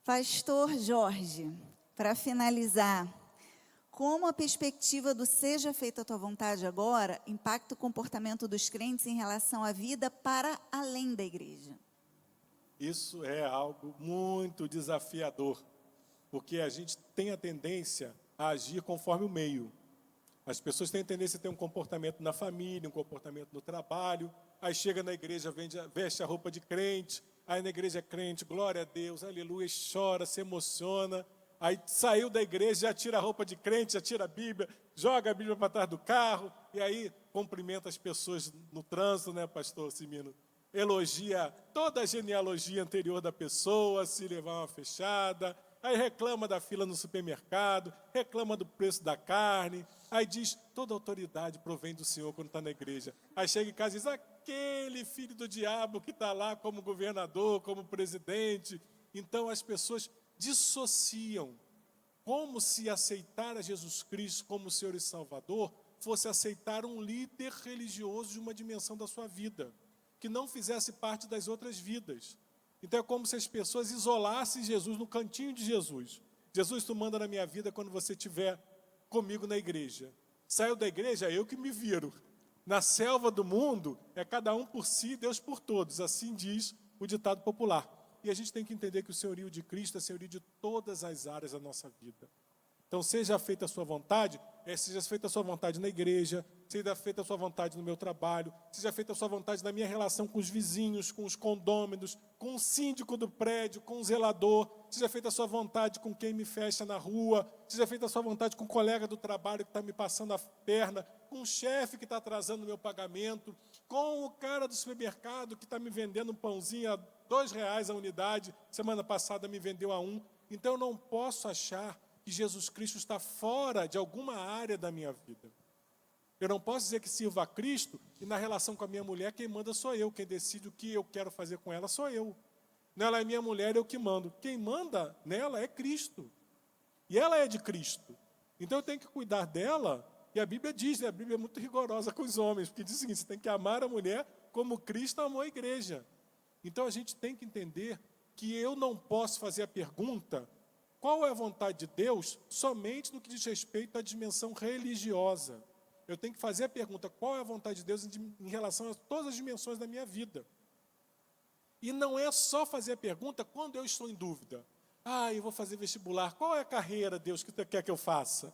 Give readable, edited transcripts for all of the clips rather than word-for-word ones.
Pastor Jorge, para finalizar, como a perspectiva do seja feita a tua vontade agora impacta o comportamento dos crentes em relação à vida para além da igreja? Isso é algo muito desafiador, porque a gente tem a tendência a agir conforme o meio. As pessoas têm a tendência a ter um comportamento na família, um comportamento no trabalho, aí chega na igreja, veste a roupa de crente, aí na igreja é crente, glória a Deus, aleluia, chora, se emociona, aí saiu da igreja, já tira a roupa de crente, já tira a Bíblia, joga a Bíblia para trás do carro, e aí cumprimenta as pessoas no trânsito, né, pastor Simino? Elogia toda a genealogia anterior da pessoa, se levar uma fechada, aí reclama da fila no supermercado, reclama do preço da carne, aí diz, toda autoridade provém do Senhor quando está na igreja. Aí chega em casa e diz, aquele filho do diabo que está lá como governador, como presidente. Então as pessoas dissociam, como se aceitar a Jesus Cristo como Senhor e Salvador fosse aceitar um líder religioso de uma dimensão da sua vida, que não fizesse parte das outras vidas. Então é como se as pessoas isolassem Jesus no cantinho de Jesus. Jesus, tu manda na minha vida quando você estiver comigo na igreja. Saiu da igreja, é eu que me viro. Na selva do mundo, é cada um por si, Deus por todos. Assim diz o ditado popular. E a gente tem que entender que o senhorio de Cristo é senhorio de todas as áreas da nossa vida. Então, seja feita a sua vontade, seja feita a sua vontade na igreja, seja feita a sua vontade no meu trabalho, seja feita a sua vontade na minha relação com os vizinhos, com os condôminos, com o síndico do prédio, com o zelador, seja feita a sua vontade com quem me fecha na rua, seja feita a sua vontade com o colega do trabalho que está me passando a perna, com o chefe que está atrasando o meu pagamento, com o cara do supermercado que está me vendendo um pãozinho a R$2 a unidade, semana passada me vendeu a 1. Então, eu não posso achar que Jesus Cristo está fora de alguma área da minha vida. Eu não posso dizer que sirvo a Cristo e na relação com a minha mulher quem manda sou eu, quem decide o que eu quero fazer com ela sou eu. Ela é minha mulher, eu que mando. Quem manda nela é Cristo. E ela é de Cristo. Então eu tenho que cuidar dela, e a Bíblia diz, né, a Bíblia é muito rigorosa com os homens, porque diz o seguinte, você tem que amar a mulher como Cristo amou a igreja. Então a gente tem que entender que eu não posso fazer a pergunta qual é a vontade de Deus somente no que diz respeito à dimensão religiosa. Eu tenho que fazer a pergunta, qual é a vontade de Deus em relação a todas as dimensões da minha vida. E não é só fazer a pergunta quando eu estou em dúvida. Eu vou fazer vestibular, qual é a carreira, Deus, que tu quer que eu faça?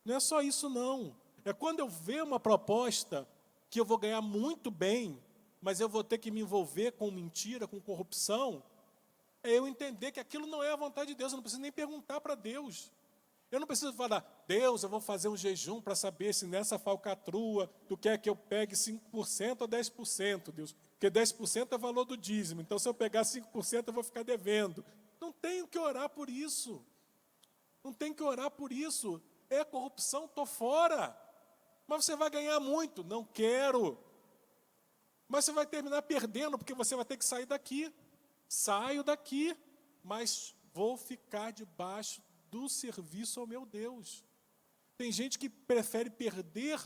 Não é só isso, não. É quando eu ver uma proposta que eu vou ganhar muito bem, mas eu vou ter que me envolver com mentira, com corrupção, é eu entender que aquilo não é a vontade de Deus, eu não preciso nem perguntar para Deus. Eu não preciso falar, Deus, eu vou fazer um jejum para saber se nessa falcatrua tu quer que eu pegue 5% ou 10%, Deus. Porque 10% é valor do dízimo, então se eu pegar 5% eu vou ficar devendo. Não tenho que orar por isso. Não tenho que orar por isso. É corrupção, estou fora. Mas você vai ganhar muito. Não quero. Mas você vai terminar perdendo, porque você vai ter que sair daqui. Saio daqui, mas vou ficar debaixo do serviço ao meu Deus. Tem gente que prefere perder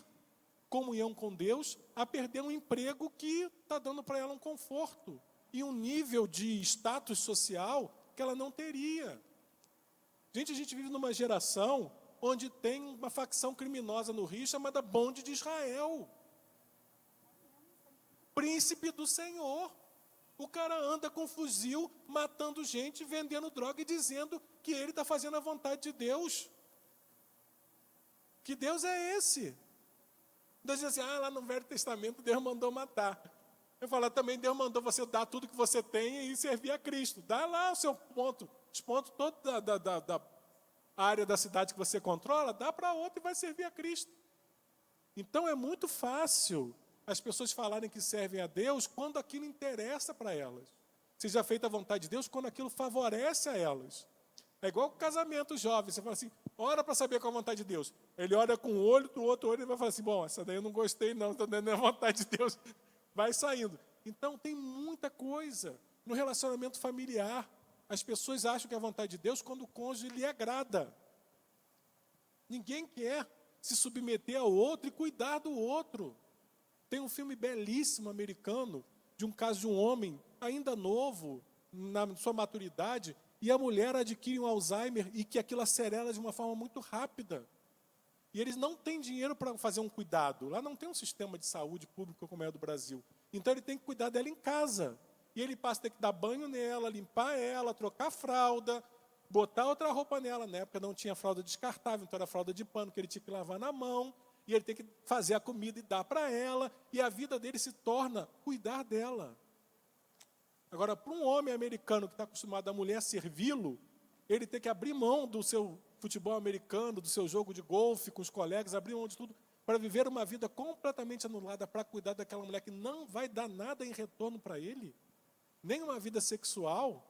comunhão com Deus a perder um emprego que está dando para ela um conforto e um nível de status social que ela não teria. Gente, a gente vive numa geração onde tem uma facção criminosa no Rio chamada Bonde de Israel. Príncipe do Senhor. O cara anda com fuzil, matando gente, vendendo droga e dizendo que ele está fazendo a vontade de Deus. Que Deus é esse? Deus diz assim, lá no Velho Testamento Deus mandou matar. Eu falo, também Deus mandou você dar tudo que você tem e servir a Cristo. Dá lá o seu ponto, os pontos todos da área da cidade que você controla, dá para outro e vai servir a Cristo. Então é muito fácil as pessoas falarem que servem a Deus quando aquilo interessa para elas. Seja feita a vontade de Deus quando aquilo favorece a elas. É igual o casamento jovem, você fala assim, ora para saber qual é a vontade de Deus. Ele olha com um olho, do outro olho, e vai falar assim, bom, essa daí eu não gostei não, então não é a vontade de Deus. Vai saindo. Então tem muita coisa no relacionamento familiar. As pessoas acham que é a vontade de Deus quando o cônjuge lhe agrada. Ninguém quer se submeter ao outro e cuidar do outro. Tem um filme belíssimo americano, de um caso de um homem ainda novo, na sua maturidade, e a mulher adquire um Alzheimer e que aquilo acelera ela de uma forma muito rápida. E eles não têm dinheiro para fazer um cuidado. Lá não tem um sistema de saúde público como é o do Brasil. Então ele tem que cuidar dela em casa. E ele passa a ter que dar banho nela, limpar ela, trocar a fralda, botar outra roupa nela. Na época não tinha fralda descartável, então era fralda de pano que ele tinha que lavar na mão. E ele tem que fazer a comida e dar para ela. E a vida dele se torna cuidar dela. Agora, para um homem americano que está acostumado a mulher servi-lo, ele tem que abrir mão do seu futebol americano, do seu jogo de golfe com os colegas, abrir mão de tudo, para viver uma vida completamente anulada, para cuidar daquela mulher que não vai dar nada em retorno para ele, nem uma vida sexual.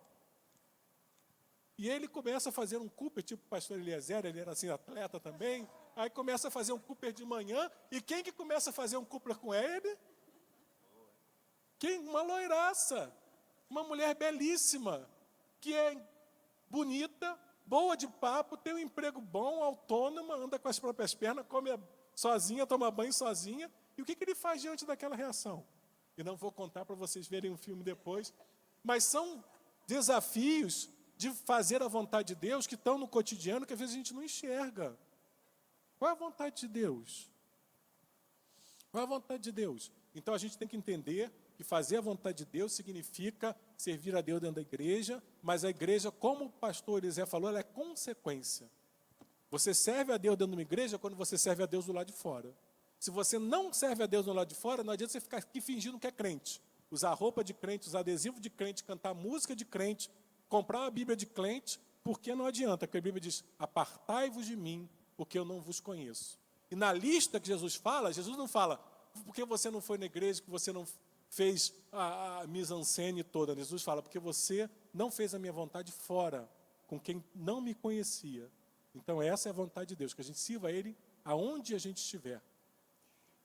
E ele começa a fazer um Cooper, tipo o pastor Eliezer, ele era assim, atleta também, aí começa a fazer um Cooper de manhã, e quem que começa a fazer um Cooper com ele? Quem? Uma loiraça, uma mulher belíssima, que é bonita, boa de papo, tem um emprego bom, autônoma, anda com as próprias pernas, come sozinha, toma banho sozinha. E o que ele faz diante daquela reação? E não vou contar para vocês verem um filme depois, mas são desafios de fazer a vontade de Deus que estão no cotidiano que às vezes a gente não enxerga. Qual é a vontade de Deus? Qual é a vontade de Deus? Então a gente tem que entender que fazer a vontade de Deus significa servir a Deus dentro da igreja, mas a igreja, como o pastor Elisé falou, ela é consequência. Você serve a Deus dentro de uma igreja quando você serve a Deus do lado de fora. Se você não serve a Deus do lado de fora, não adianta você ficar aqui fingindo que é crente. Usar roupa de crente, usar adesivo de crente, cantar música de crente, comprar uma Bíblia de crente, porque não adianta, porque a Bíblia diz, apartai-vos de mim, porque eu não vos conheço. E na lista que Jesus não fala, porque você não foi na igreja, que você não fez a mise-en-scène toda. Jesus fala, porque você não fez a minha vontade fora, com quem não me conhecia. Então essa é a vontade de Deus, que a gente sirva a Ele aonde a gente estiver.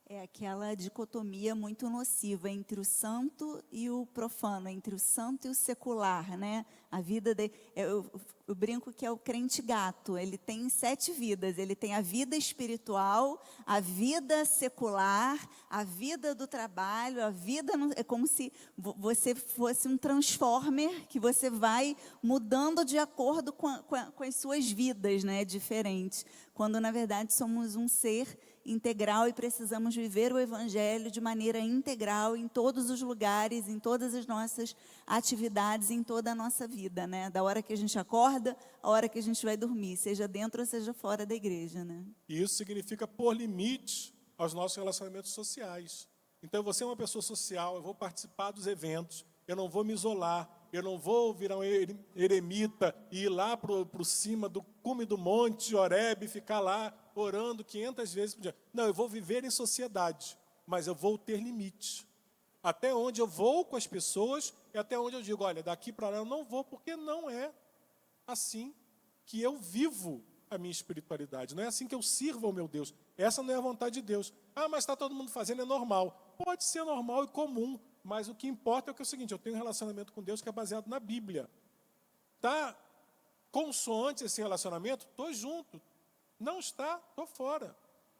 É aquela dicotomia muito nociva entre o santo e o profano, entre o santo e o secular, né? A vida eu brinco que é o crente gato, ele tem 7 vidas, ele tem a vida espiritual, a vida secular, a vida do trabalho, a vida, é como se você fosse um transformer, que você vai mudando de acordo com as suas vidas, né? Diferentes, quando na verdade somos um ser integral e precisamos viver o Evangelho de maneira integral em todos os lugares, em todas as nossas atividades, em toda a nossa vida, né? Da hora que a gente acorda, a hora que a gente vai dormir, seja dentro ou seja fora da igreja, né? E isso significa pôr limites aos nossos relacionamentos sociais. Então, você é uma pessoa social, eu vou participar dos eventos, eu não vou me isolar, eu não vou virar um eremita e ir lá para cima do cume do monte de Horebe e ficar lá orando 500 vezes por dia. Não, eu vou viver em sociedade, mas eu vou ter limites. Até onde eu vou com as pessoas e até onde eu digo, olha, daqui para lá eu não vou, porque não é assim que eu vivo a minha espiritualidade. Não é assim que eu sirvo ao meu Deus. Essa não é a vontade de Deus. Ah, mas está todo mundo fazendo, é normal. Pode ser normal e comum, mas o que importa é o seguinte, eu tenho um relacionamento com Deus que é baseado na Bíblia. Está consoante esse relacionamento? Estou junto. Não está? Estou fora.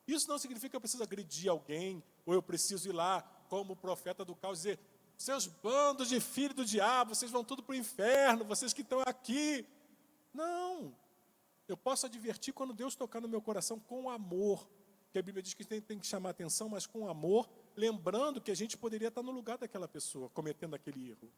Isso não significa que eu preciso agredir alguém, ou eu preciso ir lá, como o profeta do caos, dizer, seus bandos de filhos do diabo, vocês vão tudo para o inferno, vocês que estão aqui. Não. Eu posso advertir quando Deus tocar no meu coração com amor, que a Bíblia diz que tem que chamar atenção, mas com amor, lembrando que a gente poderia estar no lugar daquela pessoa, cometendo aquele erro.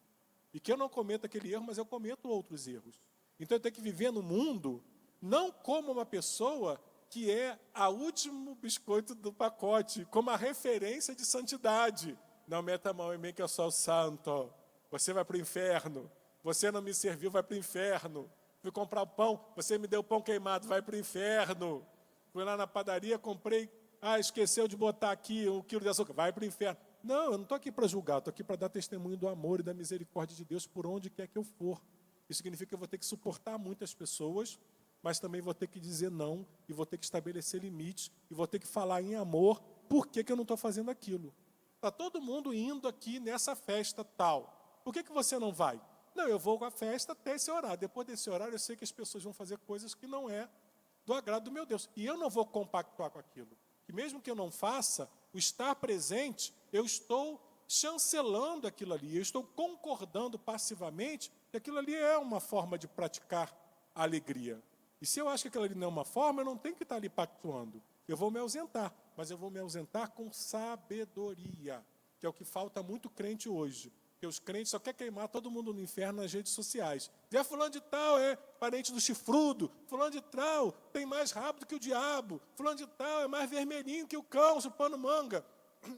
E que eu não cometo aquele erro, mas eu cometo outros erros. Então eu tenho que viver no mundo, não como uma pessoa que é a último biscoito do pacote, como a referência de santidade. Não meta a mão em mim que eu sou o santo. Você vai para o inferno. Você não me serviu, vai para o inferno. Fui comprar pão, você me deu pão queimado, vai para o inferno. Fui lá na padaria, comprei, esqueceu de botar aqui 1 quilo de açúcar, vai para o inferno. Não, eu não estou aqui para julgar, estou aqui para dar testemunho do amor e da misericórdia de Deus por onde quer que eu for. Isso significa que eu vou ter que suportar muitas pessoas, mas também vou ter que dizer não, e vou ter que estabelecer limites, e vou ter que falar em amor, por que eu não estou fazendo aquilo? Está todo mundo indo aqui nessa festa tal, por que você não vai? Não, eu vou com a festa até esse horário, depois desse horário eu sei que as pessoas vão fazer coisas que não é do agrado do meu Deus, e eu não vou compactuar com aquilo, e mesmo que eu não faça, o estar presente, eu estou chancelando aquilo ali, eu estou concordando passivamente E aquilo ali é uma forma de praticar a alegria. E se eu acho que aquilo ali não é uma forma, eu não tenho que estar ali pactuando. Eu vou me ausentar, mas eu vou me ausentar com sabedoria, que é o que falta muito crente hoje. Porque os crentes só querem queimar todo mundo no inferno nas redes sociais. E fulano de tal é parente do chifrudo, fulano de tal tem mais rabo do que o diabo, fulano de tal é mais vermelhinho que o cão chupando manga.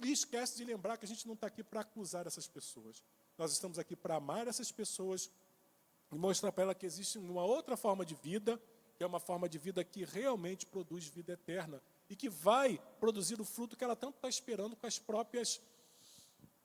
E esquece de lembrar que a gente não está aqui para acusar essas pessoas. Nós estamos aqui para amar essas pessoas e mostrar para elas que existe uma outra forma de vida, que é uma forma de vida que realmente produz vida eterna e que vai produzir o fruto que ela tanto está esperando com as próprias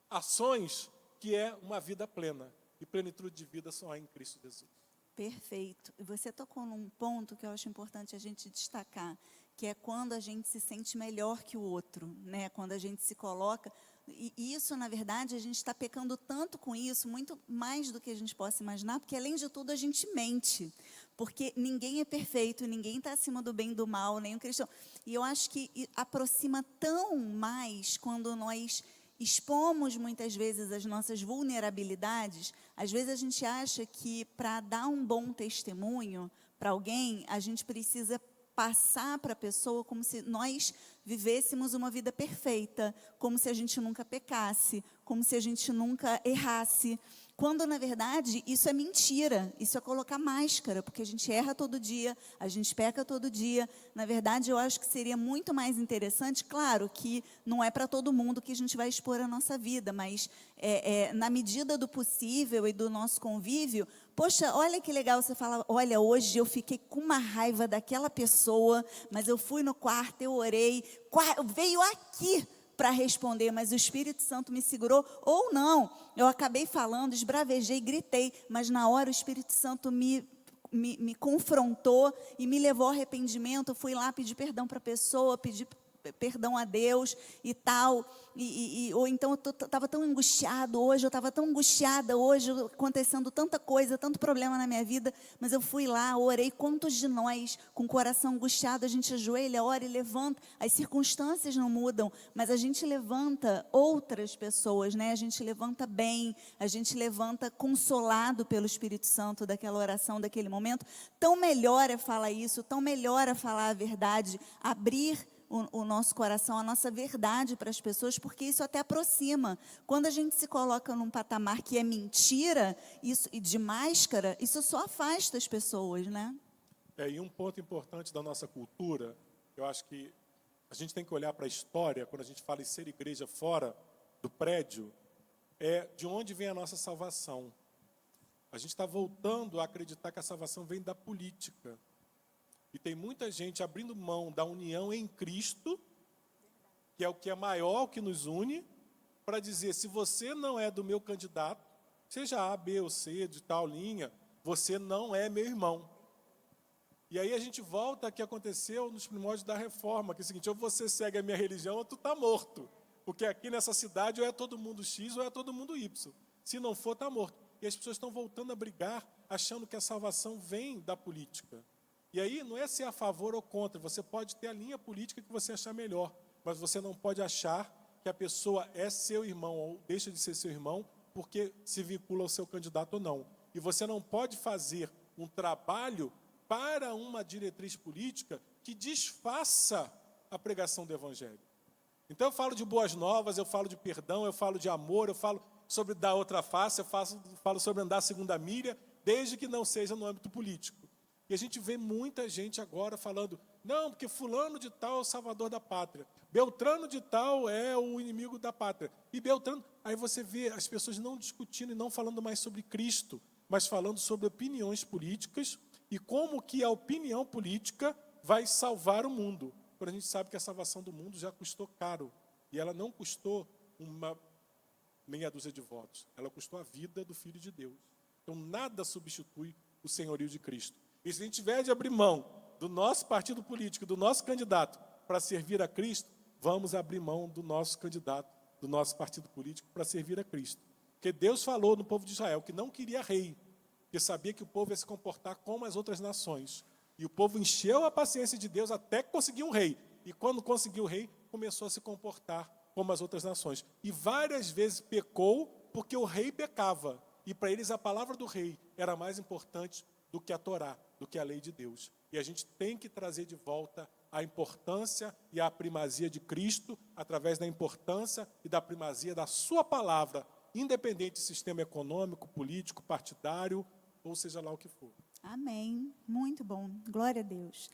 ações, que é uma vida plena. E plenitude de vida só há em Cristo Jesus. Perfeito. E você tocou num ponto que eu acho importante a gente destacar, que é quando a gente se sente melhor que o outro, né? Quando a gente se coloca... E isso, na verdade, a gente está pecando tanto com isso, muito mais do que a gente possa imaginar, porque, além de tudo, a gente mente. Porque ninguém é perfeito, ninguém está acima do bem e do mal, nem o cristão. E eu acho que aproxima tão mais quando nós expomos, muitas vezes, as nossas vulnerabilidades. Às vezes, a gente acha que, para dar um bom testemunho para alguém, a gente precisa passar para a pessoa como se nós vivêssemos uma vida perfeita, como se a gente nunca pecasse, como se a gente nunca errasse, quando, na verdade, isso é mentira, isso é colocar máscara, porque a gente erra todo dia, a gente peca todo dia. Na verdade, eu acho que seria muito mais interessante, claro, que não é para todo mundo que a gente vai expor a nossa vida, mas na medida do possível e do nosso convívio. Poxa, olha que legal, você fala, olha, hoje eu fiquei com uma raiva daquela pessoa, mas eu fui no quarto, eu orei, veio aqui para responder, mas o Espírito Santo me segurou, ou não, eu acabei falando, esbravejei, gritei, mas na hora o Espírito Santo me confrontou e me levou ao arrependimento. Eu fui lá pedir perdão para a pessoa, pedir perdão a Deus e tal, ou então eu estava tão angustiado hoje, eu estava tão angustiada hoje, acontecendo tanta coisa, tanto problema na minha vida, mas eu fui lá, orei. Quantos de nós, com o coração angustiado, a gente ajoelha, ora e levanta, as circunstâncias não mudam, mas a gente levanta outras pessoas, né? A gente levanta bem, a gente levanta consolado pelo Espírito Santo daquela oração, daquele momento. Tão melhor é falar isso, tão melhor é falar a verdade, abrir o nosso coração, a nossa verdade para as pessoas, porque isso até aproxima. Quando a gente se coloca num patamar que é mentira, isso, e de máscara, isso só afasta as pessoas, né? E um ponto importante da nossa cultura, eu acho que a gente tem que olhar para a história, quando a gente fala em ser igreja fora do prédio, é de onde vem a nossa salvação. A gente está voltando a acreditar que a salvação vem da política. E tem muita gente abrindo mão da união em Cristo, que é o que é maior, o que nos une, para dizer, se você não é do meu candidato, seja A, B ou C, de tal linha, você não é meu irmão. E aí a gente volta ao que aconteceu nos primórdios da reforma, que é o seguinte, ou você segue a minha religião ou tu está morto. Porque aqui nessa cidade ou é todo mundo X ou é todo mundo Y. Se não for, está morto. E as pessoas estão voltando a brigar, achando que a salvação vem da política. E aí não é ser a favor ou contra, você pode ter a linha política que você achar melhor, mas você não pode achar que a pessoa é seu irmão ou deixa de ser seu irmão porque se vincula ao seu candidato ou não. E você não pode fazer um trabalho para uma diretriz política que desfaça a pregação do Evangelho. Então eu falo de boas novas, eu falo de perdão, eu falo de amor, eu falo sobre dar outra face, eu falo sobre andar a segunda milha, desde que não seja no âmbito político. E a gente vê muita gente agora falando, não, porque fulano de tal é o salvador da pátria, Beltrano de tal é o inimigo da pátria. E Beltrano, aí você vê as pessoas não discutindo e não falando mais sobre Cristo, mas falando sobre opiniões políticas e como que a opinião política vai salvar o mundo. Quando a gente sabe que a salvação do mundo já custou caro. E ela não custou uma meia dúzia de votos. Ela custou a vida do Filho de Deus. Então nada substitui o senhorio de Cristo. E se a gente tiver de abrir mão do nosso partido político, do nosso candidato, para servir a Cristo, vamos abrir mão do nosso candidato, do nosso partido político, para servir a Cristo. Porque Deus falou no povo de Israel que não queria rei, porque sabia que o povo ia se comportar como as outras nações. E o povo encheu a paciência de Deus até conseguir um rei. E quando conseguiu o rei, começou a se comportar como as outras nações. E várias vezes pecou porque o rei pecava. E para eles a palavra do rei era mais importante do que a Torá, do que a lei de Deus. E a gente tem que trazer de volta a importância e a primazia de Cristo através da importância e da primazia da sua palavra, independente do sistema econômico, político, partidário, ou seja lá o que for. Amém. Muito bom. Glória a Deus.